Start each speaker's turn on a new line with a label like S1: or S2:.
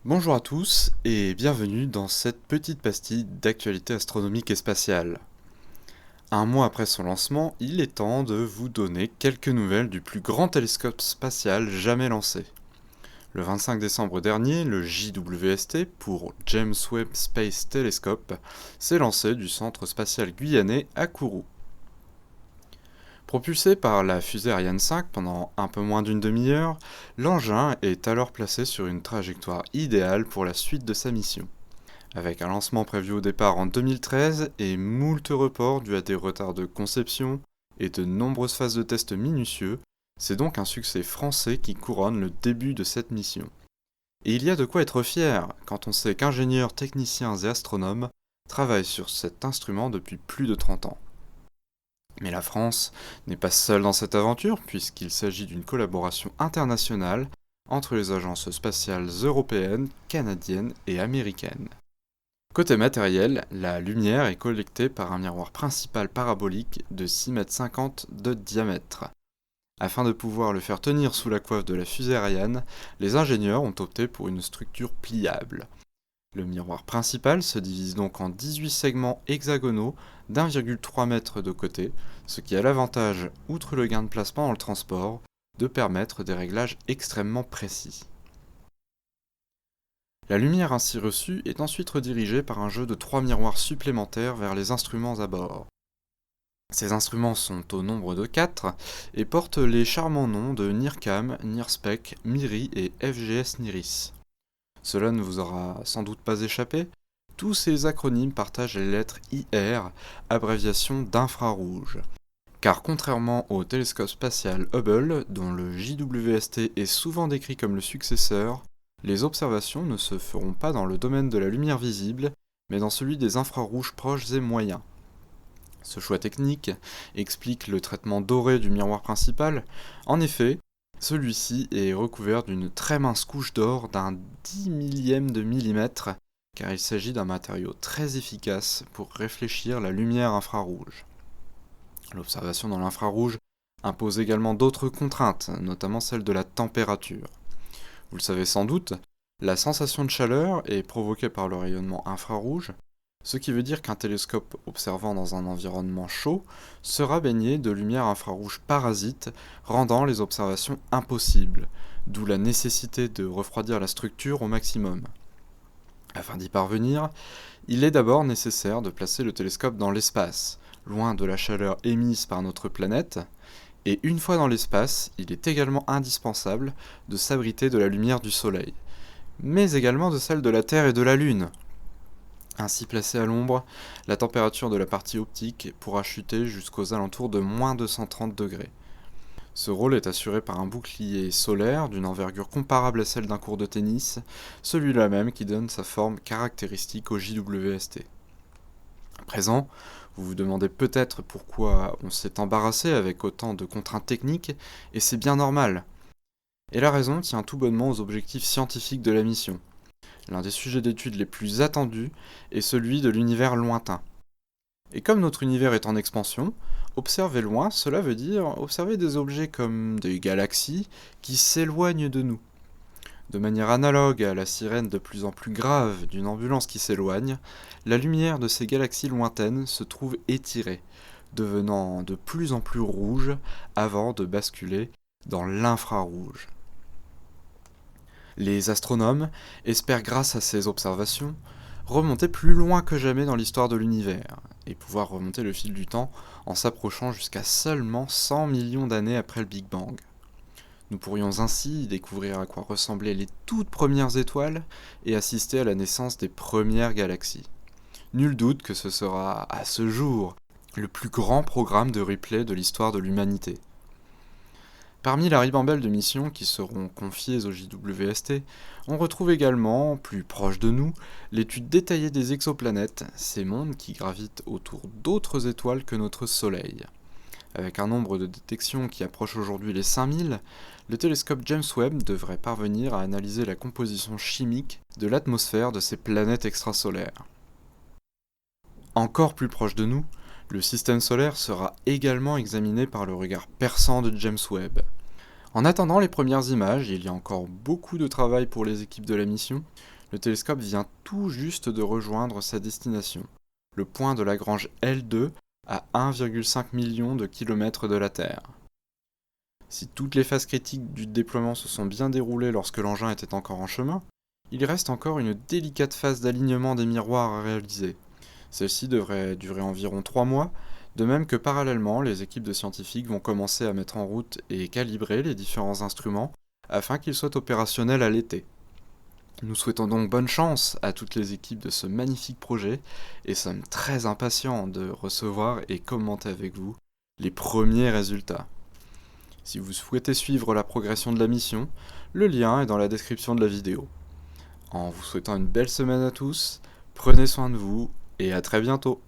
S1: Bonjour à tous et bienvenue dans cette petite pastille d'actualité astronomique et spatiale. Un mois après son lancement, il est temps de vous donner quelques nouvelles du plus grand télescope spatial jamais lancé. Le 25 décembre dernier, le JWST, pour James Webb Space Telescope, s'est lancé du centre spatial guyanais à Kourou. Propulsé par la fusée Ariane 5 pendant un peu moins d'une demi-heure, l'engin est alors placé sur une trajectoire idéale pour la suite de sa mission. Avec un lancement prévu au départ en 2013 et moult reports dus à des retards de conception et de nombreuses phases de tests minutieux, c'est donc un succès français qui couronne le début de cette mission. Et il y a de quoi être fier quand on sait qu'ingénieurs, techniciens et astronomes travaillent sur cet instrument depuis plus de 30 ans. Mais la France n'est pas seule dans cette aventure puisqu'il s'agit d'une collaboration internationale entre les agences spatiales européennes, canadiennes et américaines. Côté matériel, la lumière est collectée par un miroir principal parabolique de 6,50 m de diamètre. Afin de pouvoir le faire tenir sous la coiffe de la fusée Ariane, les ingénieurs ont opté pour une structure pliable. Le miroir principal se divise donc en 18 segments hexagonaux d'1,3 m de côté, ce qui a l'avantage, outre le gain de place pendant le transport, de permettre des réglages extrêmement précis. La lumière ainsi reçue est ensuite redirigée par un jeu de 3 miroirs supplémentaires vers les instruments à bord. Ces instruments sont au nombre de 4 et portent les charmants noms de NIRCam, NIRSPEC, MIRI et FGS NIRIS. Cela ne vous aura sans doute pas échappé, tous ces acronymes partagent les lettres IR, abréviation d'infrarouge. Car contrairement au télescope spatial Hubble, dont le JWST est souvent décrit comme le successeur, les observations ne se feront pas dans le domaine de la lumière visible, mais dans celui des infrarouges proches et moyens. Ce choix technique explique le traitement doré du miroir principal. En effet, celui-ci est recouvert d'une très mince couche d'or d'un 10 millième de millimètre, car il s'agit d'un matériau très efficace pour réfléchir la lumière infrarouge. L'observation dans l'infrarouge impose également d'autres contraintes, notamment celle de la température. Vous le savez sans doute, la sensation de chaleur est provoquée par le rayonnement infrarouge, ce qui veut dire qu'un télescope observant dans un environnement chaud sera baigné de lumière infrarouge parasite, rendant les observations impossibles, d'où la nécessité de refroidir la structure au maximum. Afin d'y parvenir, il est d'abord nécessaire de placer le télescope dans l'espace, loin de la chaleur émise par notre planète, et une fois dans l'espace, il est également indispensable de s'abriter de la lumière du Soleil, mais également de celle de la Terre et de la Lune. Ainsi placé à l'ombre, la température de la partie optique pourra chuter jusqu'aux alentours de moins 230 degrés. Ce rôle est assuré par un bouclier solaire d'une envergure comparable à celle d'un court de tennis, celui-là même qui donne sa forme caractéristique au JWST. À présent, vous vous demandez peut-être pourquoi on s'est embarrassé avec autant de contraintes techniques, et c'est bien normal. Et la raison tient tout bonnement aux objectifs scientifiques de la mission. L'un des sujets d'étude les plus attendus est celui de l'univers lointain. Et comme notre univers est en expansion, observer loin, cela veut dire observer des objets comme des galaxies qui s'éloignent de nous. De manière analogue à la sirène de plus en plus grave d'une ambulance qui s'éloigne, la lumière de ces galaxies lointaines se trouve étirée, devenant de plus en plus rouge avant de basculer dans l'infrarouge. Les astronomes espèrent grâce à ces observations remonter plus loin que jamais dans l'histoire de l'univers, et pouvoir remonter le fil du temps en s'approchant jusqu'à seulement 100 millions d'années après le Big Bang. Nous pourrions ainsi découvrir à quoi ressemblaient les toutes premières étoiles et assister à la naissance des premières galaxies. Nul doute que ce sera, à ce jour, le plus grand programme de replay de l'histoire de l'humanité. Parmi la ribambelle de missions qui seront confiées au JWST, on retrouve également, plus proche de nous, l'étude détaillée des exoplanètes, ces mondes qui gravitent autour d'autres étoiles que notre Soleil. Avec un nombre de détections qui approche aujourd'hui les 5000, le télescope James Webb devrait parvenir à analyser la composition chimique de l'atmosphère de ces planètes extrasolaires. Encore plus proche de nous, le système solaire sera également examiné par le regard perçant de James Webb. En attendant les premières images, il y a encore beaucoup de travail pour les équipes de la mission, Le télescope vient tout juste de rejoindre sa destination, le point de Lagrange L2 à 1,5 million de kilomètres de la Terre. Si toutes les phases critiques du déploiement se sont bien déroulées lorsque l'engin était encore en chemin, il reste encore une délicate phase d'alignement des miroirs à réaliser. Celle-ci devrait durer environ 3 mois, de même que parallèlement, les équipes de scientifiques vont commencer à mettre en route et calibrer les différents instruments afin qu'ils soient opérationnels à l'été. Nous souhaitons donc bonne chance à toutes les équipes de ce magnifique projet et sommes très impatients de recevoir et commenter avec vous les premiers résultats. Si vous souhaitez suivre la progression de la mission, le lien est dans la description de la vidéo. En vous souhaitant une belle semaine à tous, prenez soin de vous et à très bientôt.